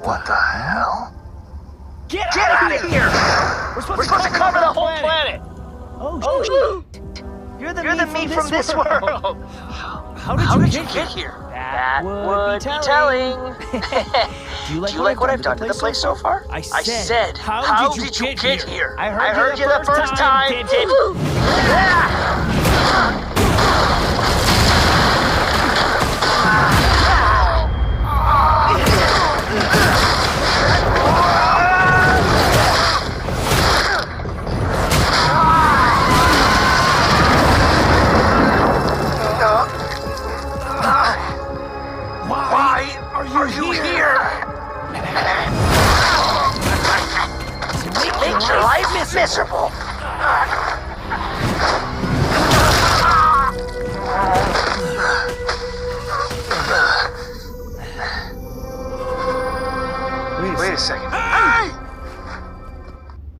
What the hell? Get out of here! We're supposed to cover the whole planet! Oh, shoot. You're the me from this world! How did you get here? That would be telling. Do you like what I've done to the place so far? I said, how did you get here? I heard you the first time, did Why are you here? Make your life miserable. Wait a second. Hey!